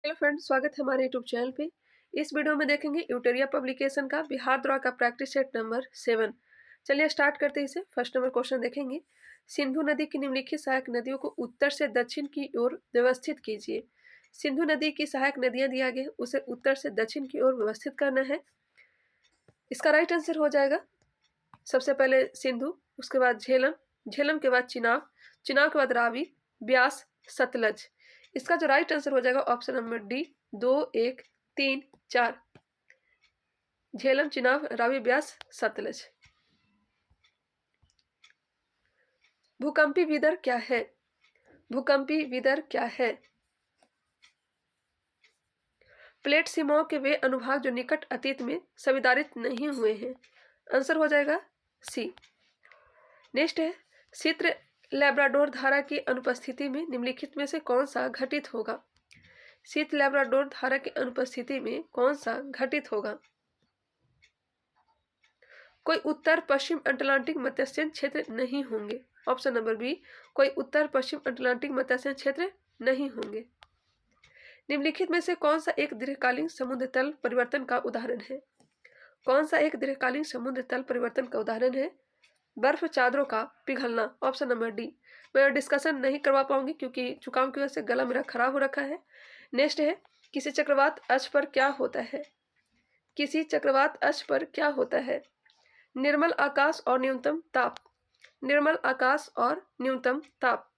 Hello friends, स्वागत है हमारे यूट्यूब चैनल पे। इस वीडियो में देखेंगे यूटेरिया पब्लिकेशन का बिहार द्वारा का प्रैक्टिस सेट नंबर 7। चलिए स्टार्ट करते हैं इसे। फर्स्ट नंबर क्वेश्चन देखेंगे। सिंधु नदी की निम्नलिखित सहायक नदियों को उत्तर से दक्षिण की ओर व्यवस्थित कीजिए। सिंधु नदी की सहायक नदियां दिया गया, उसे उत्तर से दक्षिण की ओर व्यवस्थित करना है। इसका राइट आंसर हो जाएगा सबसे पहले सिंधु, उसके बाद झेलम, झेलम के बाद चिनाब, चिनाब के बाद रावी, ब्यास, सतलज। इसका जो राइट आंसर हो जाएगा option number D, 2, 1, 3, 4। Jhelum, Chenab, Ravi, Beas, Sutlej. भूकंपी विदर क्या है? भूकंपी विदर क्या है? प्लेट सीमाओं के वे अनुभाग जो निकट अतीत में संविदारित नहीं हुए हैं। आंसर हो जाएगा सी। नेक्स्ट है, चित्र लैब्राडोर धारा की अनुपस्थिति में निम्नलिखित में से कौन सा घटित होगा? शीत लैब्राडोर धारा की अनुपस्थिति में कौन सा घटित होगा? कोई उत्तर पश्चिम अटलांटिक मत्स्यन क्षेत्र नहीं होंगे। ऑप्शन नंबर बी, कोई उत्तर पश्चिम अटलांटिक मत्स्यन क्षेत्र नहीं होंगे। निम्नलिखित में से कौन सा एक दीर्घकालीन समुद्र तल परिवर्तन का उदाहरण है? कौन सा एक दीर्घकालीन समुद्र तल परिवर्तन का उदाहरण है? बर्फ चादरों का पिघलना। Option number D. मैं डिस्कशन नहीं करवा पाऊंगी क्योंकि जुकाम की वजह से गला मेरा खराब हो रखा है। नेक्स्ट है, किसी चक्रवात अक्ष पर क्या होता है? किसी चक्रवात अक्ष पर क्या होता है? निर्मल आकाश और न्यूनतम ताप। निर्मल आकाश और न्यूनतम ताप।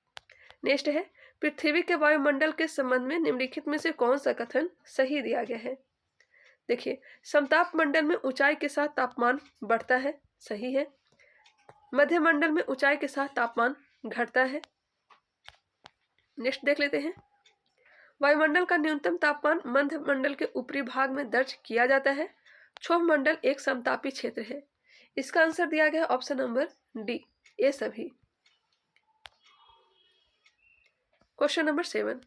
नेक्स्ट है, पृथ्वी के वायुमंडल के संबंध में निम्नलिखित में से कौन सा कथन सही दिया गया है? देखिए, समताप मंडल में ऊंचाई के साथ तापमान बढ़ता है, सही है। मध्य मंडल में ऊंचाई के साथ तापमान घटता है। नेक्स्ट देख लेते हैं, वायुमंडल का न्यूनतम तापमान मध्य मंडल के ऊपरी भाग में दर्ज किया जाता है। क्षोभ मंडल एक समतापी क्षेत्र है। इसका आंसर दिया गया ऑप्शन नंबर डी, ये सभी। क्वेश्चन नंबर 7,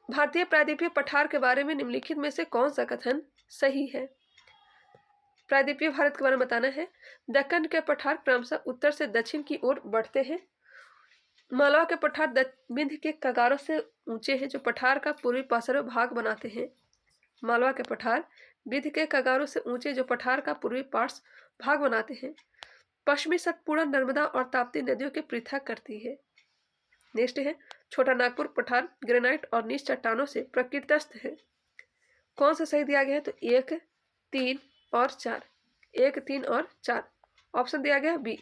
भारतीय प्रायद्वीपीय पठार के बारे में निम्नलिखित में से कौन सा कथन सही है? प्रायद्वीपीय भारत के बारे में बताना है। दक्कन के पठार क्रमशः उत्तर से दक्षिण की ओर बढ़ते हैं। मालवा के पठार विंध्य के कगारों से ऊंचे हैं, जो पठार का पूर्वी पार्श्व भाग बनाते हैं। मालवा के पठार विंध्य के कगारों से ऊंचे, जो पठार का पूर्वी पार्श्व भाग बनाते हैं। पश्चिमी सतपुड़ा नर्मदा और ताप्ती नदियों के पृथक करती है। नेक्स्ट है, छोटा नागपुर पठार ग्रेनाइट और नीच चट्टानों से प्रकृतिस्थ है। कौन सा सही दिया गया है? तो 1, 3 और 4। 1, 3 और 4 ऑप्शन दिया गया बी।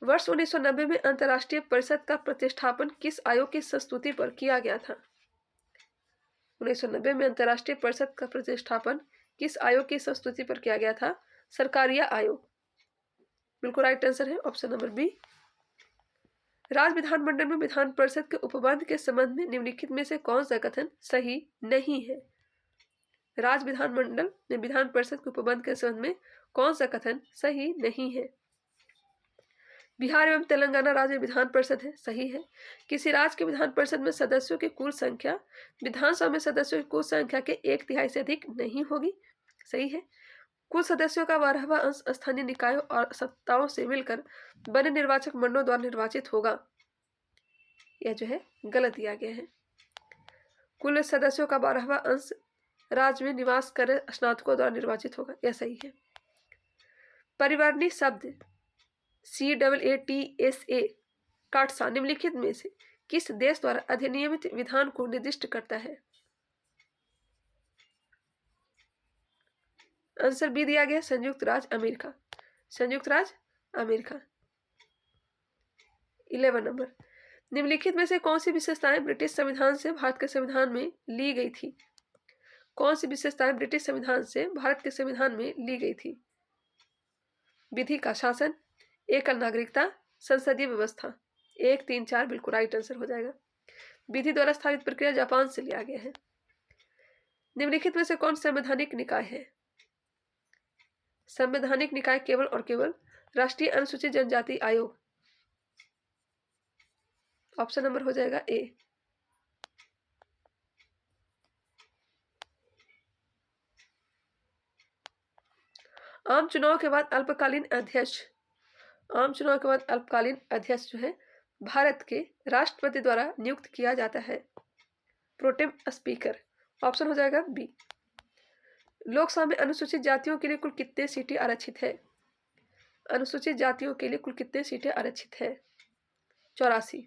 वर्ष 1990 में अंतर्राष्ट्रीय परिषद का प्रतिष्ठापन किस आयोग की संस्तुति पर किया गया था? 1990 में अंतर्राष्ट्रीय परिषद का प्रतिष्ठापन किस आयोग की संस्तुति पर किया गया था? सरकारिया आयोग। बिल्कुल राइट आंसर है ऑप्शन नंबर बी। राज्य विधानमंडल में विधान परिषद के उपबंध के संबंध में निम्नलिखित में से कौन सा कथन सही नहीं है? राज्य विधानमंडल में विधान परिषद के उपबंध के संबंध में कौन सा कथन सही नहीं है? बिहार एवं तेलंगाना राज्य विधान परिषद है, सही है। किसी राज्य के विधान परिषद में सदस्यों की कुल संख्या विधानसभा में सदस्यों की कुल संख्या के 1/3 से अधिक नहीं होगी, सही है। कुल सदस्यों का 12वां अंश स्थानीय निकायों और सत्ताओं से मिलकर बने निर्वाचक मंडलों द्वारा निर्वाचित होगा, यह जो है गलत दिया गया है। कुल सदस्यों का 12वां अंश राज्य में निवास कर रहे स्नातकों द्वारा निर्वाचित होगा, यह सही है। परिवर्णी शब्द CAATSA काटसा निम्नलिखित में से किस देश द्वारा अधिनियमित विधान को निर्दिष्ट करता है? आंसर बी दिया गया, संयुक्त राज्य अमेरिका। संयुक्त राज्य अमेरिका। 11 नंबर, निम्नलिखित में से कौन सी विशेषताएं ब्रिटिश संविधान से भारत के संविधान में ली गई थी? कौन सी विशेषताएं ब्रिटिश संविधान से भारत के संविधान में ली गई थी? विधि का शासन, एकल नागरिकता, संसदीय व्यवस्था। 1, 3, 4 बिल्कुल राइट आंसर हो जाएगा। विधि द्वारा स्थापित प्रक्रिया जापान से लिया गया है। निम्नलिखित में से कौन संवैधानिक निकाय है? संवैधानिक निकाय केवल और केवल राष्ट्रीय अनुसूचित जनजाति आयोग। ऑप्शन नंबर हो जाएगा ए। आम चुनाव के बाद अल्पकालीन अध्यक्ष, आम चुनाव के बाद अल्पकालीन अध्यक्ष जो है भारत के राष्ट्रपति द्वारा नियुक्त किया जाता है। Pro tem speaker. ऑप्शन हो जाएगा बी। लोकसभा में अनुसूचित जातियों के लिए कुल कितने सीटें आरक्षित है? अनुसूचित जातियों के लिए कुल कितने सीटें आरक्षित है? 84।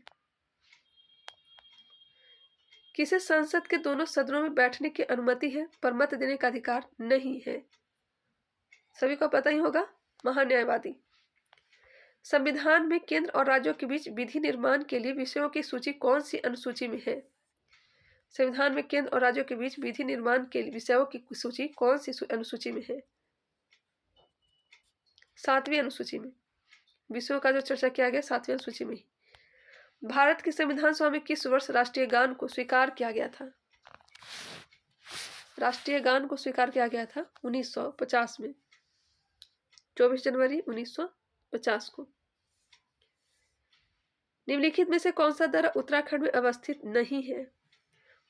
किसे संसद के दोनों सदनों में बैठने की अनुमति है पर मत देने का अधिकार नहीं है? सभी को पता ही होगा, महान्यायवादी। संविधान में केंद्र और राज्यों के बीच विधि निर्माण के लिए विषयों की सूची कौन सी अनुसूची में है? संविधान में केंद्र और राज्यों के बीच विधि निर्माण के विषयों की सूची कौन सी अनुसूची में है? 7वीं अनुसूची में। विषयों का जो चर्चा किया गया 7वीं अनुसूची में। भारत की संविधान सभा में किस वर्ष राष्ट्रीय गान को स्वीकार किया गया था? राष्ट्रीय गान को स्वीकार किया गया था 1950 में, 24 जनवरी 1950 को। निम्नलिखित में से कौन सा दर्रा उत्तराखंड में अवस्थित नहीं है?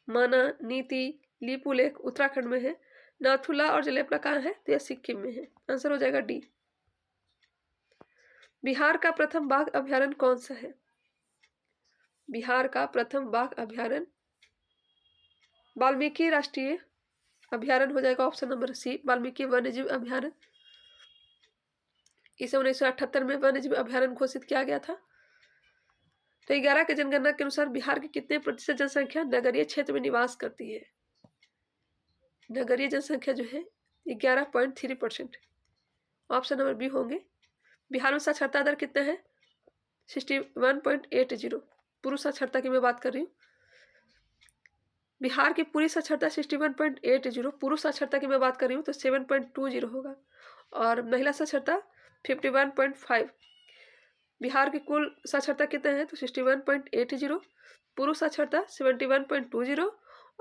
माना, नीति, लिपुलेख उत्तराखंड में है। नाथुला और जलेपला कहाँ है? तो यह सिक्किम में है। आंसर हो जाएगा डी। बिहार का प्रथम बाघ अभ्यारण्य कौन सा है? बिहार का प्रथम बाघ अभ्यारण्य वाल्मीकि राष्ट्रीय अभ्यारण्य हो जाएगा। ऑप्शन नंबर सी, वाल्मीकि वन्यजीव अभ्यारण्य। इसे 1978 में वन्यजीव अभ्यारण्य घोषित किया गया था। तो 11 की जनगणना के अनुसार बिहार की कितने प्रतिशत जनसंख्या नगरीय क्षेत्र में निवास करती है? नगरीय जनसंख्या जो है 11.3%। ऑप्शन नंबर बी होंगे। बिहार में साक्षरता दर कितना है? 61.80। पुरुष साक्षरता की मैं बात कर रही हूँ। बिहार की पूरी साक्षरता 61.80, पुरुष साक्षरता की मैं बात कर रही हूँ तो 7.20 होगा। और महिला साक्षरता 51.5। बिहार की कुल साक्षरता कितना है? तो 61.80, पुरुष साक्षरता 71.20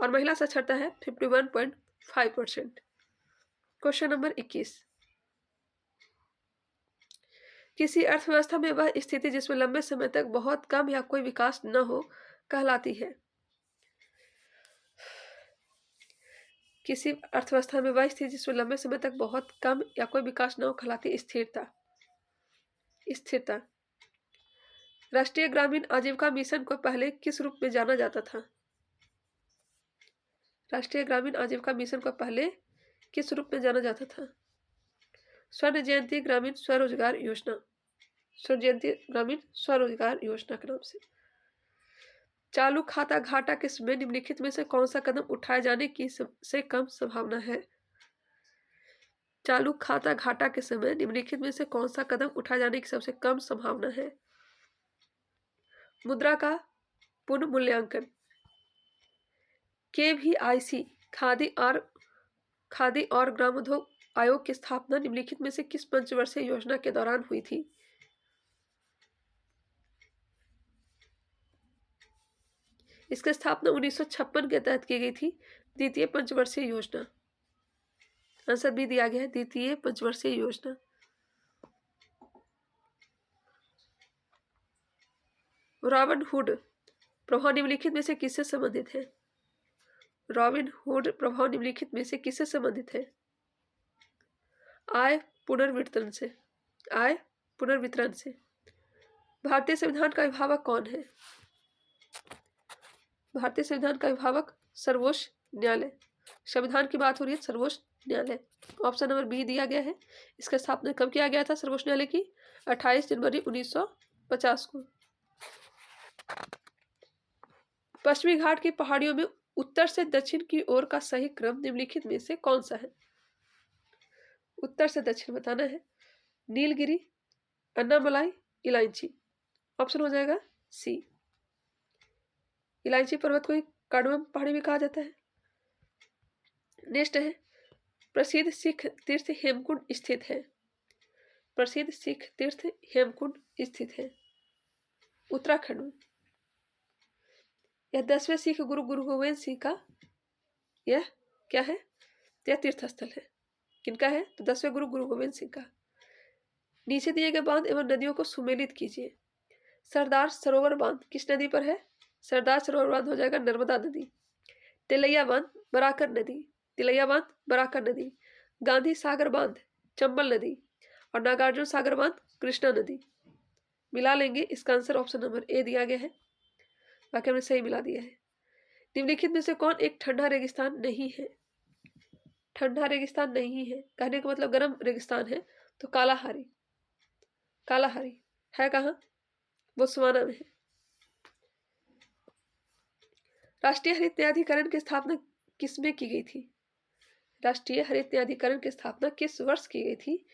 और महिला साक्षरता है 51.5%। Question number 21। किसी अर्थव्यवस्था में वह स्थिति जिसमें लंबे समय तक बहुत कम या कोई विकास न हो कहलाती है? किसी अर्थव्यवस्था में वह स्थिति जिसमें लंबे समय तक बहुत कम या कोई विकास न हो कहलाती स्थिरता। स्थिरता। राष्ट्रीय ग्रामीण आजीविका मिशन को पहले किस रूप में जाना जाता था? राष्ट्रीय ग्रामीण आजीविका मिशन को पहले किस रूप में जाना जाता था? स्वर्ण जयंती ग्रामीण स्वरोजगार योजना। स्वर्ण जयंती ग्रामीण स्वरोजगार योजना के नाम से। चालू खाता घाटा के समय निम्नलिखित में से कौन सा कदम उठाए जाने की सबसे कम संभावना है? चालू खाता घाटा के समय निम्नलिखित में से कौन सा कदम उठाए जाने की सबसे कम संभावना है? मुद्रा का पुनः मूल्यांकन। KVIC खादी और ग्रामोद्योग आयोग की स्थापना निम्नलिखित में से किस पंचवर्षीय योजना के दौरान हुई थी? इसकी स्थापना 1956 के तहत की गई थी, द्वितीय पंचवर्षीय योजना। आंसर भी दिया गया है, द्वितीय पंचवर्षीय योजना। रॉबिन हुड प्रभाव निम्नलिखित में से किससे संबंधित है? रॉबिन हुड प्रभाव निम्नलिखित में से किससे संबंधित है? आय पुनर्वितरण से। आय पुनर्वितरण से। भारतीय संविधान का अभिभावक कौन है? भारतीय संविधान का अभिभावक सर्वोच्च न्यायालय। संविधान की बात हो रही है, सर्वोच्च न्यायालय। ऑप्शन नंबर बी दिया गया है। इसका स्थापना कब किया गया था सर्वोच्च न्यायालय की? 28 जनवरी 1950 को। पश्चिमी घाट की पहाड़ियों में उत्तर से दक्षिण की ओर का सही क्रम निम्नलिखित में से कौन सा है? उत्तर से दक्षिण बताना है। नीलगिरी, अन्नामलाई, इलायची। ऑप्शन हो जाएगा सी। इलायची पर्वत को कार्डमम पहाड़ी भी कहा जाता है। नेक्स्ट है, प्रसिद्ध सिख तीर्थ हेमकुंड स्थित है। प्रसिद्ध सिख तीर्थ हेमकुंड स्थित है उत्तराखंड में। यह 10वें सिख गुरु गोविंद सिंह का यह क्या है? यह तीर्थ स्थल है। किनका है? तो 10वें गुरु गोविंद सिंह का। नीचे दिए गए बांध एवं नदियों को सुमेलित कीजिए। सरदार सरोवर बांध किस नदी पर है? सरदार सरोवर बांध हो जाएगा नर्मदा नदी। तिलैया बांध बराकर नदी। तिलैया बांध बराकर नदी। गांधी सागर बांध चंबल नदी और नागार्जुन सागर बांध कृष्णा नदी। मिला लेंगे, इसका आंसर ऑप्शन नंबर ए दिया गया है। बाकी हमने सही मिला दिया है। निम्नलिखित में से कौन एक ठंडा रेगिस्तान नहीं है? ठंडा रेगिस्तान नहीं है कहने का मतलब गर्म रेगिस्तान है, तो कालाहारी। कालाहारी है कहाँ? बोत्सवाना में है। राष्ट्रीय हरित न्यायाधिकरण की स्थापना किसमें की गई थी? राष्ट्रीय हरित न्यायाधिकरण की स्थापना किस वर्ष की गई थी?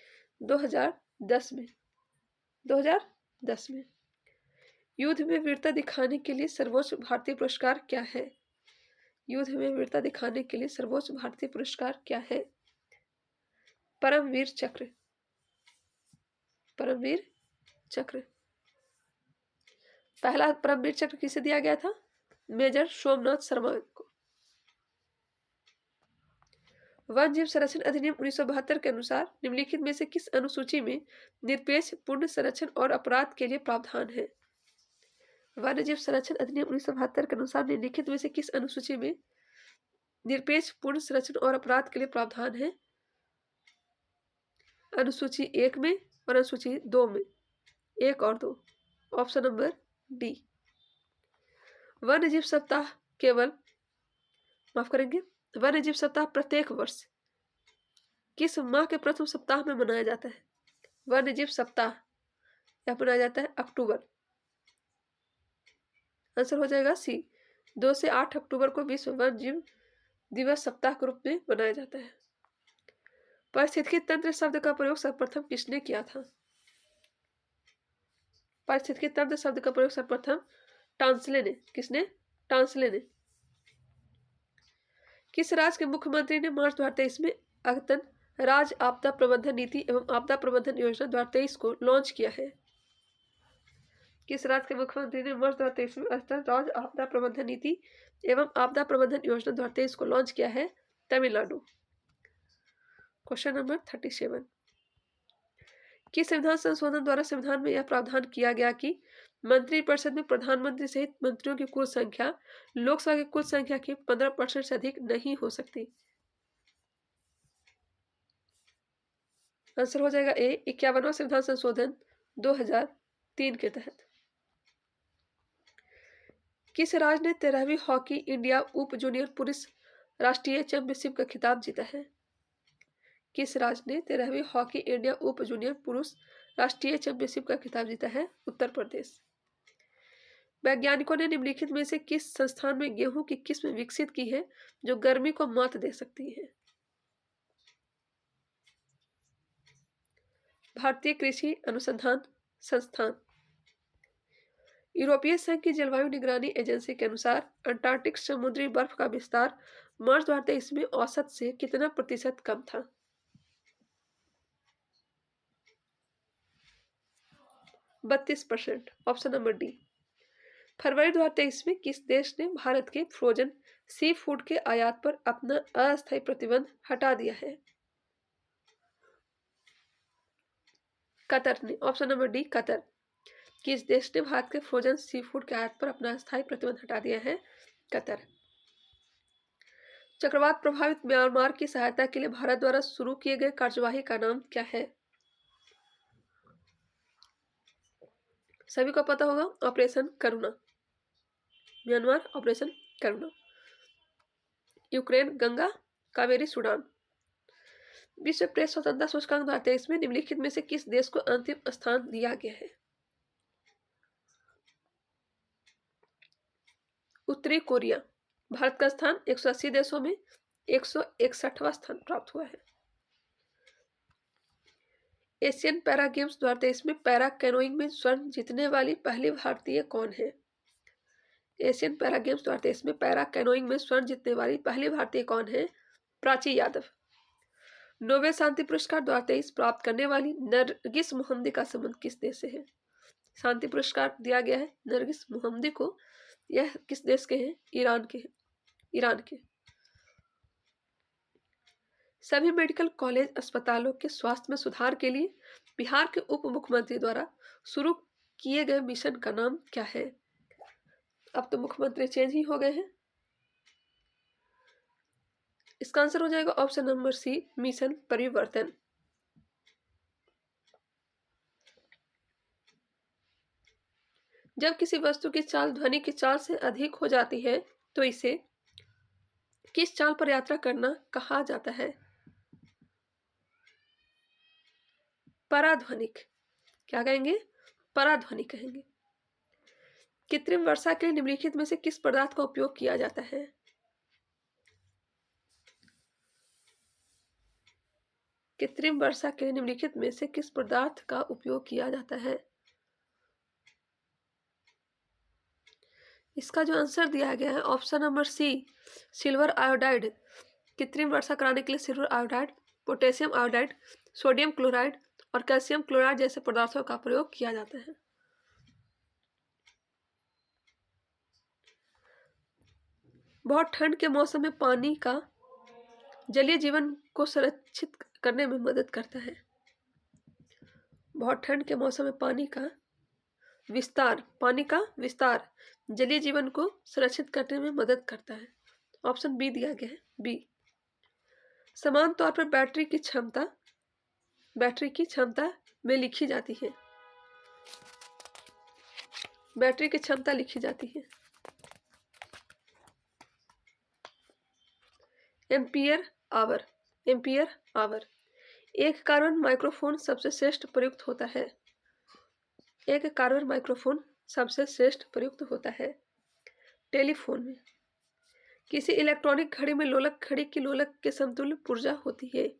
2010 में। 2010 में। युद्ध में वीरता दिखाने के लिए सर्वोच्च भारतीय पुरस्कार क्या है? युद्ध में वीरता दिखाने के लिए सर्वोच्च भारतीय पुरस्कार क्या है? परमवीर चक्र। परमवीर चक्र। पहला परमवीर चक्र किसे दिया गया था? मेजर सोमनाथ शर्मा को। वन जीव संरक्षण अधिनियम 1972 के अनुसार निम्नलिखित में से किस अनुसूची में निरपेक्ष पूर्ण संरक्षण और अपराध के लिए प्रावधान है? वन्य जीव संरक्षण अधिनियम 1972 के अनुसार निम्नलिखित में से किस अनुसूची में निरपेक्ष पूर्ण संरक्षण और अपराध के लिए प्रावधान है? अनुसूची 1 में और अनुसूची 2 में। 1 और 2। Option number D. वन्य जीव सप्ताह केवल माफ करेंगे वन्य जीव सप्ताह प्रत्येक वर्ष किस माह के प्रथम सप्ताह में मनाया जाता है? वन्य जीव सप्ताह यह मनाया जाता है अक्टूबर। आंसर हो जाएगा सी। 2 से 8 अक्टूबर को विश्व वन्य जीव दिवस सप्ताह के रूप में मनाया जाता है। पारिस्थितिकी तंत्र शब्द का प्रयोग सर्वप्रथम किसने किया था? पारिस्थितिकी तंत्र शब्द का प्रयोग सर्वप्रथम टांसले ने। किसने? टांसले ने। किस राज्य के मुख्यमंत्री ने मार्च 2023 में अद्यतन राज्य आपदा प्रबंधन नीति एवं आपदा प्रबंधन योजना 2023 को लॉन्च किया है? किस राज्य के मुख्यमंत्री ने मार्च 2023 में अद्यतन राज्य आपदा प्रबंधन नीति एवं आपदा प्रबंधन योजना 2023 को लॉन्च किया है? तमिलनाडु। Question number 37। किस संविधान संशोधन द्वारा संविधान में यह प्रावधान किया गया कि मंत्रिपरिषद में प्रधानमंत्री सहित मंत्रियों की कुल संख्या लोकसभा की कुल संख्या की 15% से अधिक नहीं हो सकती? आंसर हो जाएगा ए। 51वां संविधान संशोधन 2003 के तहत। किस राज्य ने 13वीं हॉकी इंडिया उप जूनियर पुरुष राष्ट्रीय चैंपियनशिप का खिताब जीता है? किस राज्य ने 13वीं हॉकी इंडिया उप जूनियर पुरुष राष्ट्रीय चैंपियनशिप का खिताब जीता है? उत्तर प्रदेश। वैज्ञानिकों ने निम्नलिखित में से किस संस्थान में गेहूं की किस्म विकसित की है जो गर्मी को मात दे सकती है? भारतीय कृषि अनुसंधान संस्थान। यूरोपीय संघ की जलवायु निगरानी एजेंसी के अनुसार अंटार्कटिक समुद्री बर्फ का विस्तार मार्च 2023 में औसत से कितना प्रतिशत कम था? 32%। Option number D. फरवरी 2023 में किस देश ने भारत के फ्रोजन सी फूड के आयात पर अपना अस्थायी प्रतिबंध हटा दिया है? कतर ने। Option number D Qatar. किस देश ने भारत के फ्रोजन सी फूड के आयात पर अपना अस्थायी प्रतिबंध हटा दिया है? कतर। चक्रवात प्रभावित म्यांमार की सहायता के लिए भारत द्वारा शुरू किए गए कार्यवाही का नाम क्या है? सभी को पता होगा, operation Karuna. Myanmar operation Karuna. Ukraine Ganga Kaveri Sudan. विश्व प्रेस स्वतंत्रता सूचकांक 2023 में निम्नलिखित में से किस देश को अंतिम स्थान दिया गया है? उत्तरी कोरिया। भारत का स्थान 180 देशों में 161वां स्थान प्राप्त हुआ है। एशियन पैरा गेम्स 2023 में पैरा कैनोइंग में स्वर्ण जीतने वाली पहली भारतीय कौन है? एशियन पैरा गेम्स 2023 में पैरा कैनोइंग में स्वर्ण जीतने वाली पहली भारतीय कौन है? प्राची यादव। नोबेल शांति पुरस्कार 2023 प्राप्त करने वाली नरगिस मोहम्मदी का संबंध किस देश से है? शांति पुरस्कार दिया गया है नरगिस मोहम्मदी को। यह किस देश के हैं? ईरान के हैं। ईरान के। सभी मेडिकल कॉलेज अस्पतालों के स्वास्थ्य में सुधार के लिए बिहार के उप मुख्यमंत्री द्वारा शुरू किए गए मिशन का नाम क्या है? अब तो मुख्यमंत्री चेंज ही हो गए हैं। इसका आंसर हो जाएगा ऑप्शन नंबर सी मिशन परिवर्तन। जब किसी वस्तु की चाल ध्वनि की चाल से अधिक हो जाती है तो इसे किस चाल पर यात्रा करना कहा जाता है? पराध्वनिक। क्या कहेंगे? पराध्वनिक कहेंगे। कृत्रिम वर्षा के लिए निम्नलिखित में से किस पदार्थ का उपयोग किया जाता है? कृत्रिम वर्षा के लिए निम्नलिखित में से किस पदार्थ का उपयोग किया जाता है? इसका जो आंसर दिया गया है option number C, silver iodide. कृत्रिम वर्षा कराने के लिए silver iodide, potassium iodide, sodium chloride और कैल्शियम क्लोराइड जैसे पदार्थों का प्रयोग किया जाता है। बहुत ठंड के मौसम में पानी का जलीय जीवन को संरक्षित करने में मदद करता है। बहुत ठंड के मौसम में पानी का विस्तार जलीय जीवन को सुरक्षित करने में मदद करता है। ऑप्शन बी दिया गया है, बी। समान तौर पर बैटरी की क्षमता में लिखी जाती है। बैटरी की क्षमता लिखी जाती है एम्पियर आवर। एक कार्बन माइक्रोफोन सबसे श्रेष्ठ प्रयुक्त होता है। एक कार्बन माइक्रोफोन सबसे श्रेष्ठ प्रयुक्त होता है टेलीफोन में। किसी इलेक्ट्रॉनिक घड़ी में लोलक घड़ी की लोलक के समतुल्य ऊर्जा होती है।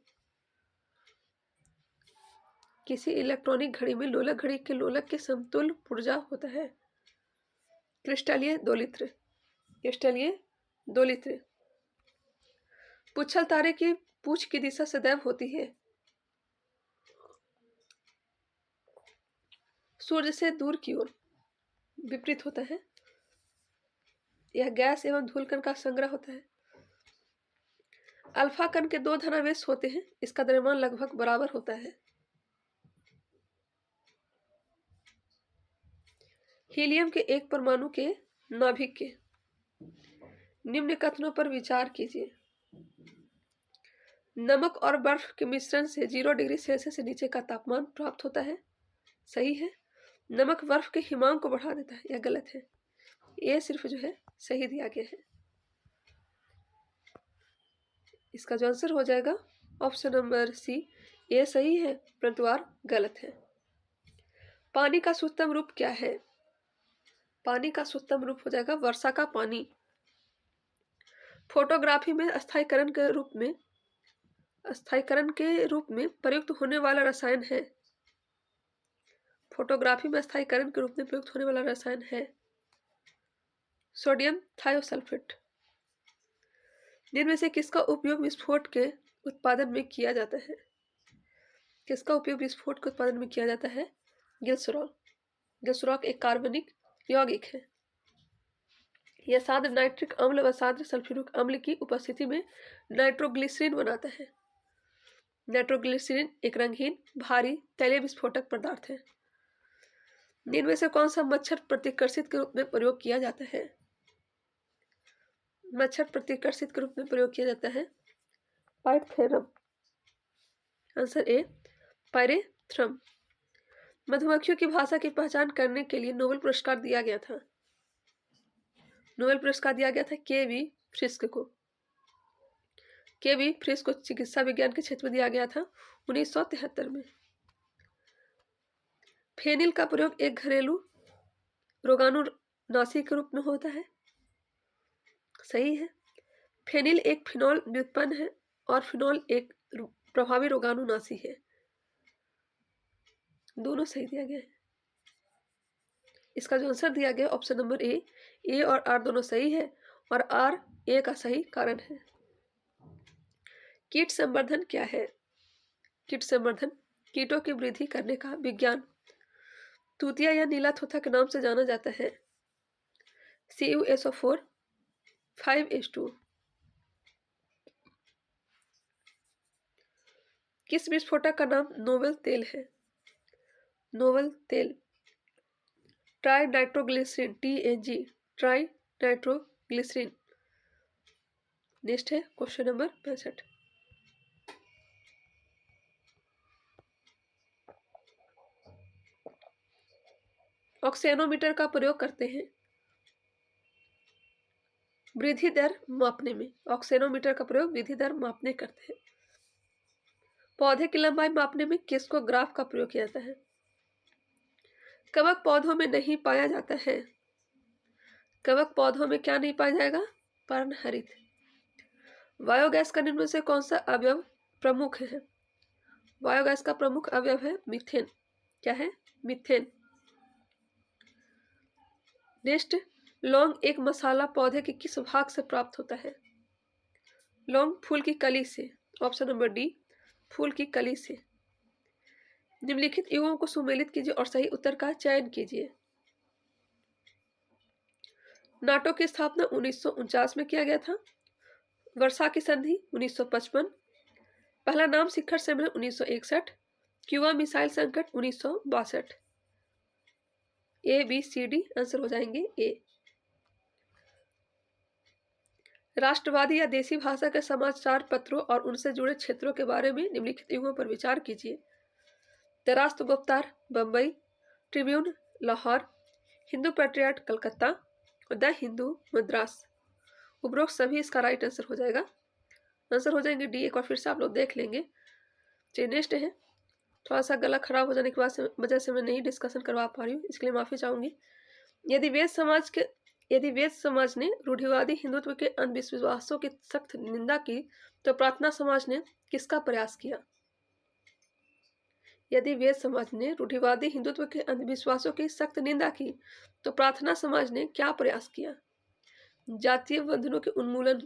किसी इलेक्ट्रॉनिक घड़ी में लोलक घड़ी के लोलक के समतुल्य ऊर्जा होता है क्रिस्टलीय दोलित्र। पुच्छल तारे की पूछ की दिशा सदैव होती है सूर्य से दूर की ओर, विपरीत होता है। यह गैस एवं धूल कण का संग्रह होता है। अल्फा कण के दो धनावेश होते हैं, इसका द्रव्यमान लगभग बराबर होता है। हीलियम के एक परमाणु के नाभिक के निम्न कथनों पर विचार कीजिए। नमक और बर्फ के मिश्रण से 0 डिग्री सेल्सियस से नीचे का तापमान प्राप्त होता है। सही है। नमक बर्फ के हिमांक को बढ़ा देता है, यह गलत है। ये सिर्फ जो है सही दिया गया है। इसका जो आंसर हो जाएगा ऑप्शन नंबर सी, ये सही है परंतु आर गलत है। पानी का शुद्धतम रूप क्या है? पानी का शुद्धतम रूप हो जाएगा वर्षा का पानी। फोटोग्राफी में स्थायीकरण के रूप में प्रयुक्त होने वाला रसायन है। फोटोग्राफी में स्थायीकरण के रूप में प्रयुक्त होने वाला रसायन है सोडियम थायोसल्फेट। जिनमें से किसका उपयोग विस्फोट के उत्पादन में किया जाता है? किसका उपयोग विस्फोट के उत्पादन में किया जाता है? ग्लिसरॉल एक कार्बनिक यौगिक है। यह साद्र नाइट्रिक अम्ल व साद्र सल्फ्यूरिक अम्ल की उपस्थिति में नाइट्रोग्लिसरीन बनाता है। नाइट्रोग्लिसरीन एक रंगहीन भारी तैलीय विस्फोटक पदार्थ है। इनमें से कौन सा मच्छर प्रतिकर्षित के रूप में प्रयोग किया जाता है? मच्छर प्रतिकर्षित के रूप में प्रयोग किया जाता है पाइरेथ्रम। Answer A, pyrethrum. मधुमक्खियों की भाषा की पहचान करने के लिए नोबेल पुरस्कार दिया गया था। नोबेल पुरस्कार दिया गया था के.वी. फ्रिस्क को। के.वी. फ्रिस्क को चिकित्सा विज्ञान के क्षेत्र में दिया गया था 1973 में। फेनिल का प्रयोग एक घरेलू रोगाणुनाशी के रूप में होता है। सही है। फेनिल एक फिनॉल व्युत्पन्न है और फिनॉल एक प्रभावी रोगाणुनाशी है। दोनों सही दिया गया है। इसका जो आंसर दिया गया ऑप्शन नंबर ए और आर दोनों सही है और आर ए का सही कारण है। कीट संवर्धन क्या है? कीट संवर्धन कीटों की वृद्धि करने का विज्ञान तूतिया या नीला थोथा के नाम से जाना जाता है। CuSO4 5H2। किस विस्फोटक का नाम नोबेल तेल है? नोबेल तेल trinitroglycerin TNG, trinitroglycerin. Next है क्वेश्चन नंबर 65। ऑक्सीनोमीटर का प्रयोग करते हैं। वृद्धि दर मापने में ऑक्सेनोमीटर का प्रयोग वृद्धि दर मापने करते हैं। पौधे की लंबाई मापने में किसको ग्राफ का प्रयोग किया जाता है? कवक पौधों में नहीं पाया जाता है। कवक पौधों में क्या नहीं पाया जाएगा? पर्णहरित। बायोगैस का निम्न में से कौन सा अवयव प्रमुख है? बायोगैस का प्रमुख अवयव है मीथेन। क्या है? मीथेन। नेक्स्ट, लौंग एक मसाला पौधे के किस भाग से प्राप्त होता है? लौंग फूल की कली से। ऑप्शन नंबर डी, फूल की कली से। निम्नलिखित युगों को सुमेलित कीजिए और सही उत्तर का चयन कीजिए। नाटो की स्थापना 1949 में किया गया था। वर्षा की संधि 1955। पहला नाम शिखर सम्मेलन 1961। क्यूबा मिसाइल संकट 1962। A B C D answer हो जाएंगे ए। राष्ट्रवादी या देसी भाषा के समाचार पत्रों और उनसे जुड़े क्षेत्रों के बारे में निम्नलिखित युगों पर विचार कीजिए। The Rast Goftar Bombay, Tribune Lahore, Hindu Patriot Calcutta और द हिंदू मद्रास। उपरोक्त सभी इसका राइट आंसर हो जाएगा। आंसर हो जाएंगे डी। एक बार फिर से आप लोग देख लेंगे। चलिए नेक्स्ट है, थोड़ा सा गला खराब हो जाने की वजह से मैं नहीं डिस्कशन करवा पा रही हूँ, इसके लिए माफ़ी चाहूँगी। यदि वेद समाज ने रूढ़िवादी हिंदुत्व के अंधविश्वासों की सख्त निंदा की तो प्रार्थना समाज ने किसका प्रयास किया? यदि वेद समाज ने रूढ़िवादी हिंदुत्व के अंधविश्वासों की सख्त निंदा की तो प्रार्थना समाज ने क्या प्रयास किया? जातीय बंधनों के उन्मूलन।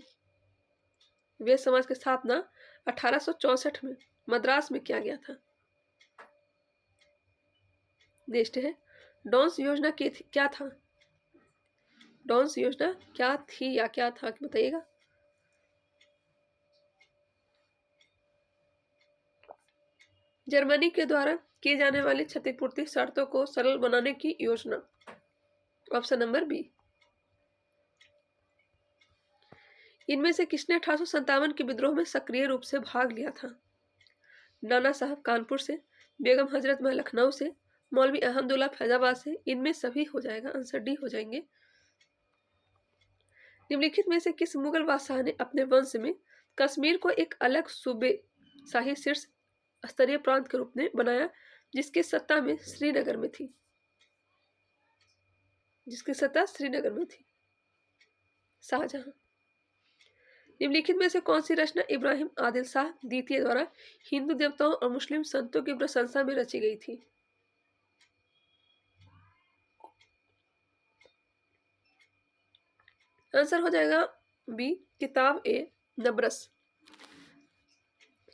वेद समाज की स्थापना 1864 में मद्रास में किया गया था। नेक्स्ट है, डॉन्स योजना क्या था? डॉन्स योजना क्या थी या क्या था बताइएगा। जर्मनी के द्वारा की जाने वाली क्षतिपूर्ति शर्तों को सरल बनाने की योजना। Option number B. इनमें से किसने 1857 के विद्रोह में सक्रिय रूप से भाग लिया था? नाना साहब कानपुर से, बेगम हजरत महल लखनऊ से, मौलवी अहमदुल्ला फैजाबाद से। इनमें सभी हो जाएगा, आंसर डी हो जाएंगे। निम्नलिखित में से किस मुगल बादशाह ने अपने वंश में कश्मीर को एक अलग सूबे शाही शीर्ष स्तरीय प्रांत के रूप में बनाया जिसकी सत्ता श्रीनगर में थी? जिसकी सत्ता श्रीनगर में थी? शाहजहां। निम्नलिखित में से कौन सी रचना इब्राहिम आदिल शाह द्वितीय द्वारा हिंदू देवताओं और मुस्लिम संतों की प्रशंसा में रची गई थी? आंसर हो जाएगा बी, किताब ए नबरस।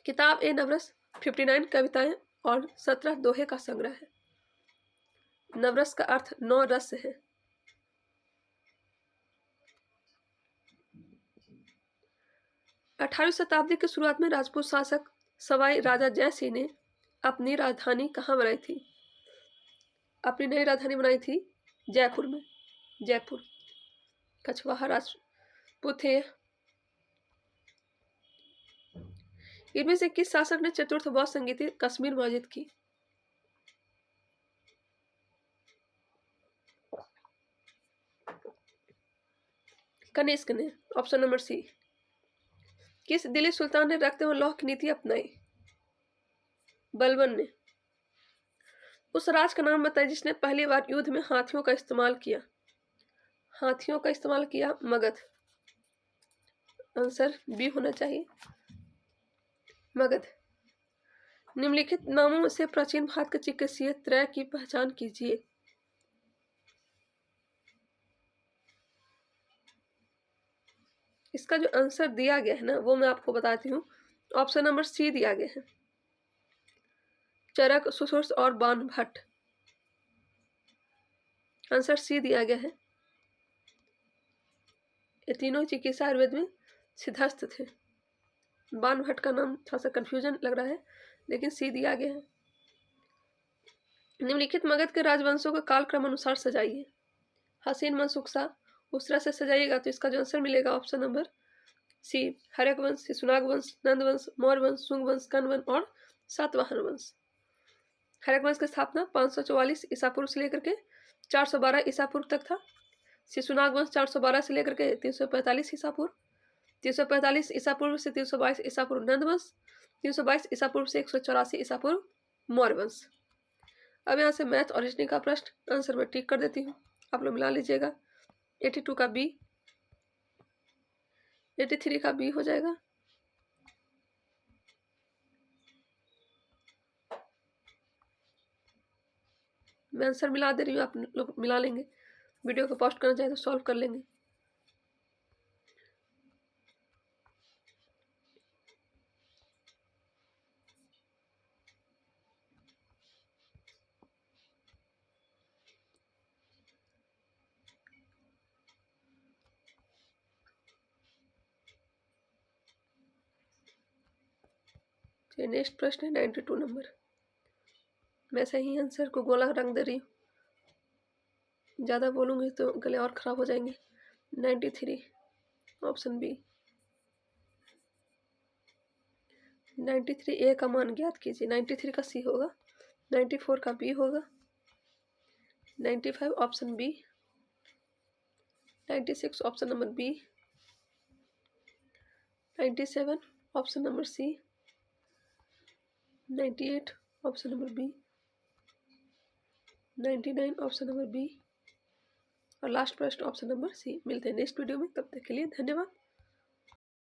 किताब ए नबरस 59 कविताएं और 17 दोहे का संग्रह है। नबरस का अर्थ 9 रस है। अठारहवीं शताब्दी की शुरुआत में राजपूत शासक सवाई राजा जय सिंह ने अपनी राजधानी कहाँ बनाई थी? अपनी नई राजधानी बनाई थी जयपुर में। जयपुर। कछवाहा राजपूत थे। इनमें से किस शासक ने चतुर्थ बौद्ध संगीति कश्मीर मस्जिद की? कनिष्क ने। Option number C. किस दिल्ली सुल्तान ने रक्त एवं लौह की नीति अपनाई? बलबन ने। उस राज का नाम बताइए जिसने पहली बार युद्ध में हाथियों का इस्तेमाल किया? हाथियों का इस्तेमाल किया मगध। आंसर बी होना चाहिए, मगध। निम्नलिखित नामों से प्राचीन भारत के चिकित्सीय त्रय की पहचान कीजिए। इसका जो आंसर दिया गया है ना वो मैं आपको बताती हूँ। ऑप्शन नंबर सी दिया गया है, चरक, सुश्रुत और बाण भट्ट। आंसर सी दिया गया है। ये तीनों चिकित्सा आयुर्वेद में सिद्धस्थ थे। बाण भट्ट का नाम थोड़ा सा कंफ्यूजन लग रहा है लेकिन सी दिया गया है। निम्नलिखित मगध के राजवंशों का कालक्रम अनुसार सजाइए। हसीन मनसुखसा उस तरह से सजाइएगा तो इसका जो आंसर मिलेगा ऑप्शन नंबर सी, हर्यक वंश, शिशुनाग वंश, नंद वंश, मौर्य वंश, शुंग वंश, कर्ण वंश और सातवाहन वंश। हर्यक वंश की स्थापना 544 ईसा पूर्व से लेकर के 412 ईसा पूर्व तक था। शिशुनाग वंश 412 से लेकर के 345 ईसा पूर्व, 345 ईसा पूर्व से 322 ईसा पूर्व नंद वंश, 322 ईसा पूर्व से 184 ईसा पूर्व मौर्य वंश। अब यहाँ से मैथ और रीजनिंग का प्रश्न आंसर में टिक कर देती हूँ, आप लोग मिला लीजिएगा। 82 का बी, 83 का बी हो जाएगा, मैं आंसर मिला दे रही हूँ, आप लोग मिला लेंगे। वीडियो को पोस्ट करना चाहे तो सॉल्व कर लेंगे। चलिए नेक्स्ट प्रश्न है 92 नंबर। मैं सही आंसर को गोला रंग दे रही हूँ, ज़्यादा बोलूँगी तो गले और ख़राब हो जाएंगे। 93 ऑप्शन बी। 93 ए का मान ज्ञात कीजिए। 93 का सी होगा, 94 का बी होगा, 95 option B, 96 option number B, 97 option number C, 98 option number B, 99 option number B और लास्ट प्रश्न ऑप्शन नंबर सी। मिलते हैं नेक्स्ट वीडियो में, तब तक के लिए धन्यवाद।